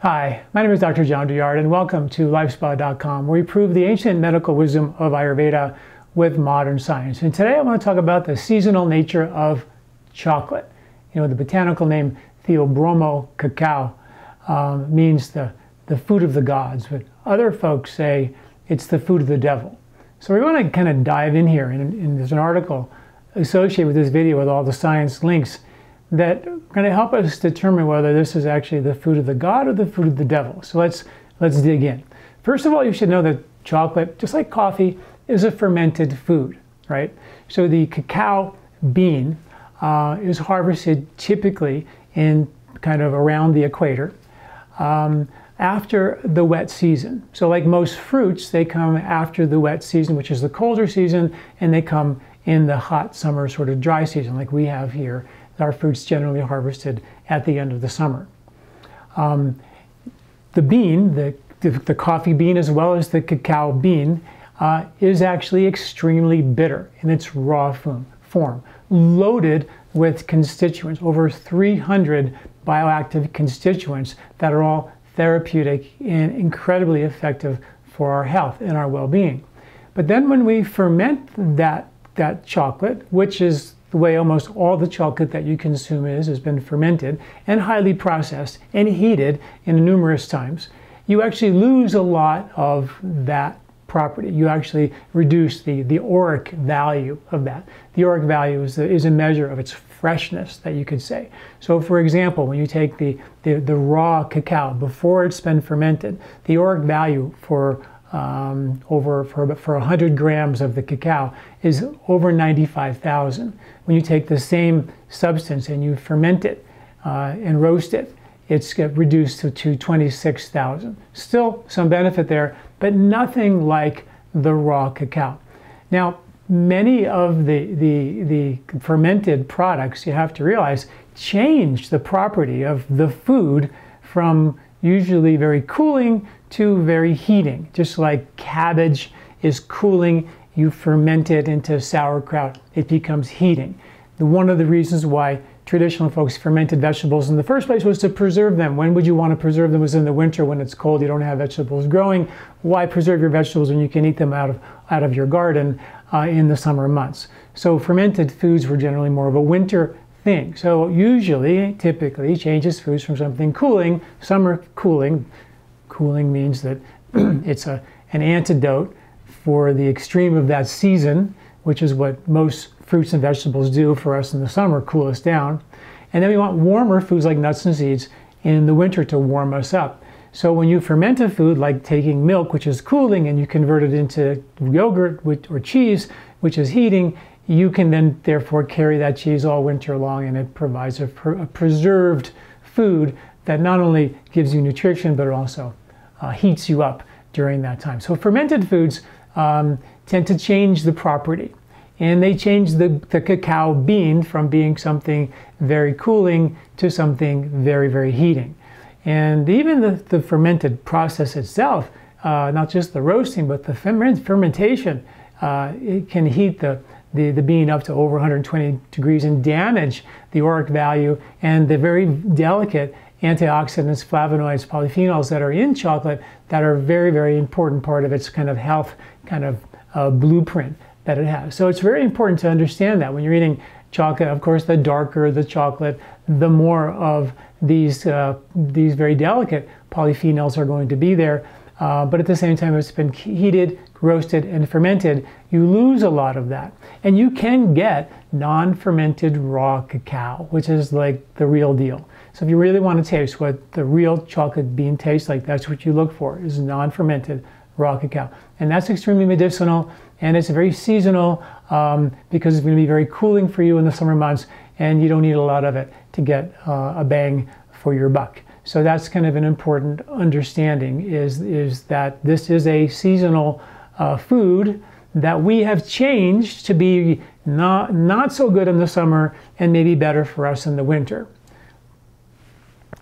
Hi, my name is Dr. John Douillard, and welcome to LifeSpa.com, where we prove the ancient medical wisdom of Ayurveda with modern science. And today I want to talk about the seasonal nature of chocolate. You know, the botanical name Theobroma cacao means the food of the gods, but other folks say it's the food of the devil. So we want to kind of dive in here, and there's an article associated with this video with all the science links that are going to help us determine whether this is actually the food of the god or the food of the devil. So let's dig in. First of all, you should know that chocolate, just like coffee, is a fermented food, right? So the cacao bean is harvested typically in kind of around the equator after the wet season. So like most fruits, they come after the wet season, which is the colder season, and they come in the hot summer sort of dry season like we have here. Our fruit's generally harvested at the end of the summer. The bean, the coffee bean as well as the cacao bean, is actually extremely bitter in its raw form, loaded with constituents, over 300 bioactive constituents that are all therapeutic and incredibly effective for our health and our well-being. But then when we ferment that chocolate, which is the way almost all the chocolate that you consume has been fermented and highly processed and heated in numerous times, you actually lose a lot of that property. You actually reduce the auric value of that. The auric value is a measure of its freshness, that you could say. So for example, when you take the raw cacao before it's been fermented, the auric value for 100 grams of the cacao is over 95,000. When you take the same substance and you ferment it and roast it, it's reduced to 26,000. Still some benefit there, but nothing like the raw cacao. Now, many of the fermented products, you have to realize, change the property of the food from usually very cooling to very heating. Just like cabbage is cooling, you ferment it into sauerkraut, it becomes heating. One of the reasons why traditional folks fermented vegetables in the first place was to preserve them. When would you want to preserve them? It was in the winter when it's cold, you don't have vegetables growing. Why preserve your vegetables when you can eat them out of your garden in the summer months? So fermented foods were generally more of a winter thing. So usually, typically, changes foods from something cooling, summer cooling. Cooling means that it's an antidote for the extreme of that season, which is what most fruits and vegetables do for us in the summer, cool us down. And then we want warmer foods like nuts and seeds in the winter to warm us up. So when you ferment a food, like taking milk, which is cooling, and you convert it into yogurt or cheese, which is heating, you can then therefore carry that cheese all winter long, and it provides a preserved food that not only gives you nutrition, but it also heats you up during that time. So fermented foods tend to change the property, and they change the cacao bean from being something very cooling to something very, very heating. And even the fermented process itself, not just the roasting, but the fermentation, it can heat the bean up to over 120 degrees and damage the auric value and the very delicate antioxidants, flavonoids, polyphenols that are in chocolate that are a very, very important part of its kind of health kind of blueprint that it has. So it's very important to understand that when you're eating chocolate. Of course, the darker the chocolate, the more of these very delicate polyphenols are going to be there. But at the same time, it's been heated, roasted, and fermented. You lose a lot of that. And you can get non-fermented raw cacao, which is like the real deal. So if you really want to taste what the real chocolate bean tastes like, that's what you look for, is non-fermented raw cacao. And that's extremely medicinal, and it's very seasonal because it's going to be very cooling for you in the summer months, and you don't need a lot of it to get a bang for your buck. So that's kind of an important understanding, is that this is a seasonal food that we have changed to be not so good in the summer and maybe better for us in the winter,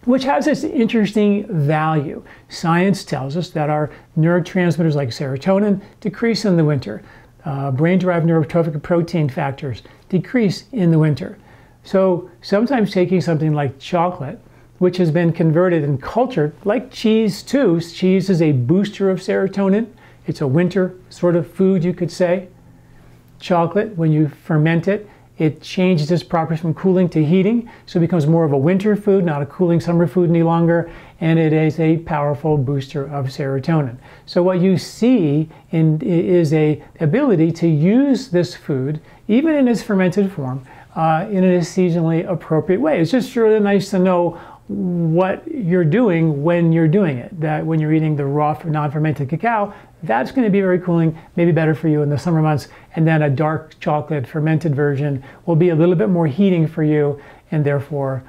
which has this interesting value. Science tells us that our neurotransmitters like serotonin decrease in the winter. Brain-derived neurotrophic protein factors decrease in the winter. So sometimes taking something like chocolate, which has been converted and cultured, like cheese too. Cheese is a booster of serotonin. It's a winter sort of food, you could say. Chocolate, when you ferment it, it changes its properties from cooling to heating, so it becomes more of a winter food, not a cooling summer food any longer, and it is a powerful booster of serotonin. So what you see is a ability to use this food, even in its fermented form, in a seasonally appropriate way. It's just really nice to know what you're doing when you're doing it. That when you're eating the raw non-fermented cacao, that's going to be very cooling, maybe better for you in the summer months, and then a dark chocolate fermented version will be a little bit more heating for you, and therefore,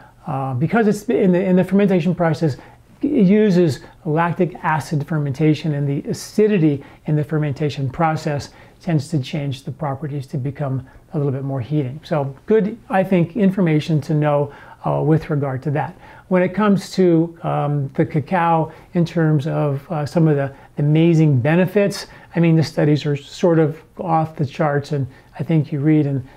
because it's in the fermentation process, it uses lactic acid fermentation, and the acidity in the fermentation process tends to change the properties to become a little bit more heating. So good, I think, information to know with regard to that. When it comes to the cacao, in terms of some of the amazing benefits, I mean, the studies are sort of off the charts, and I think you read in,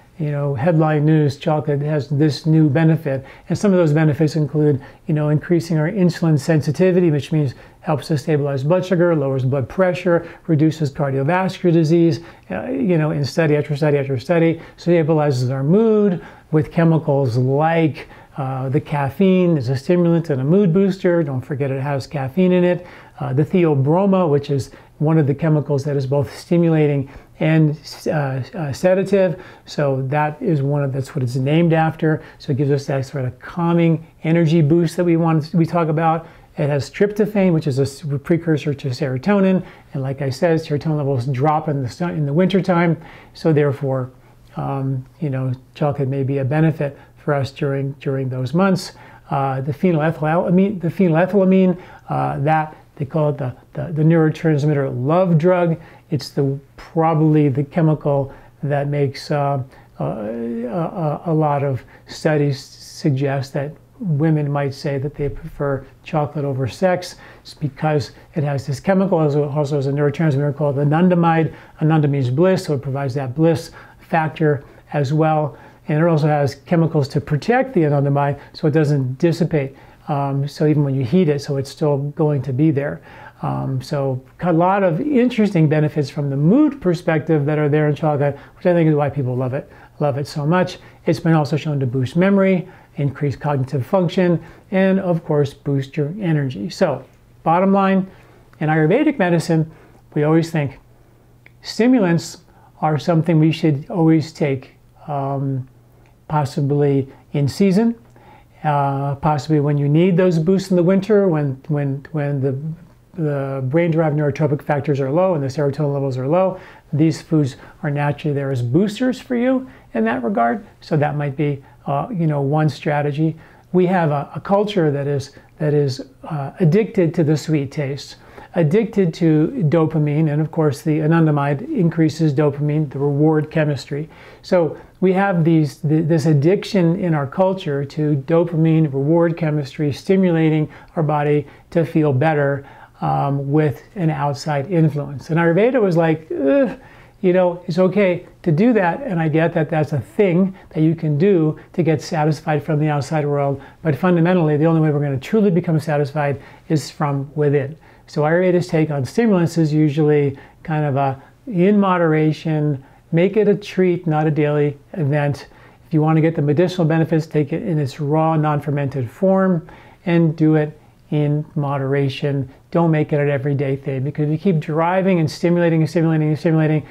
headline news, chocolate has this new benefit, and some of those benefits include, increasing our insulin sensitivity, which means helps to stabilize blood sugar, lowers blood pressure, reduces cardiovascular disease, in study after study after study, stabilizes our mood with chemicals like the caffeine is a stimulant and a mood booster. Don't forget it has caffeine in it. The Theobroma, which is one of the chemicals that is both stimulating and sedative. So that's what it's named after. So it gives us that sort of calming energy boost that we talk about. It has tryptophan, which is a precursor to serotonin. And like I said, serotonin levels drop in the wintertime. So therefore, chocolate may be a benefit for us during those months. The phenylethylamine, that they call it the neurotransmitter love drug. It's probably the chemical that makes a lot of studies suggest that women might say that they prefer chocolate over sex. It's because it has this chemical, also has a neurotransmitter called anandamide. Ananda means bliss, so it provides that bliss factor as well. And it also has chemicals to protect the anandamide so it doesn't dissipate. So even when you heat it, so it's still going to be there. So a lot of interesting benefits from the mood perspective that are there in chocolate, which I think is why people love it so much. It's been also shown to boost memory, increase cognitive function, and of course boost your energy. So bottom line, in Ayurvedic medicine, we always think stimulants are something we should always take, possibly in season, possibly when you need those boosts in the winter, when the brain-derived neurotropic factors are low and the serotonin levels are low. These foods are naturally there as boosters for you in that regard. So that might be, one strategy. We have a culture that is addicted to the sweet taste, addicted to dopamine, and of course the anandamide increases dopamine, the reward chemistry. So we have this addiction in our culture to dopamine, reward chemistry, stimulating our body to feel better with an outside influence. And Ayurveda was like, it's okay to do that, and I get that that's a thing that you can do to get satisfied from the outside world, but fundamentally the only way we're going to truly become satisfied is from within. So Ayurveda's take on stimulants is usually kind of in moderation, make it a treat, not a daily event. If you want to get the medicinal benefits, take it in its raw, non-fermented form, and do it in moderation. Don't make it an everyday thing, because if you keep driving and stimulating and stimulating and stimulating,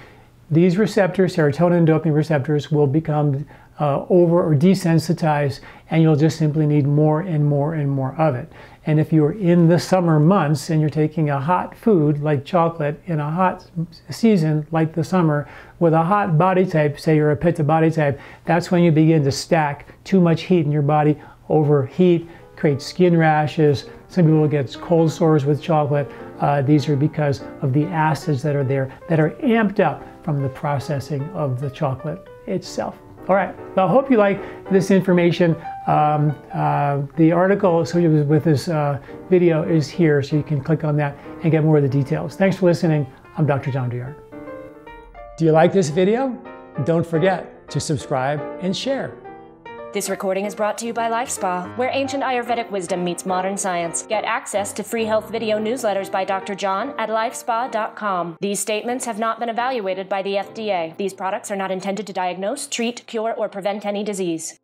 these receptors, serotonin and dopamine receptors, will become over or desensitized, and you'll just simply need more and more and more of it. And if you're in the summer months and you're taking a hot food like chocolate in a hot season like the summer with a hot body type, say you're a Pitta body type, that's when you begin to stack too much heat in your body, overheat, create skin rashes. Some people get cold sores with chocolate. These are because of the acids that are there that are amped up from the processing of the chocolate itself. All right, well, I hope you like this information. The article associated with this video is here, so you can click on that and get more of the details. Thanks for listening. I'm Dr. John Douillard. Do you like this video? Don't forget to subscribe and share. This recording is brought to you by LifeSpa, where ancient Ayurvedic wisdom meets modern science. Get access to free health video newsletters by Dr. John at lifespa.com. These statements have not been evaluated by the FDA. These products are not intended to diagnose, treat, cure, or prevent any disease.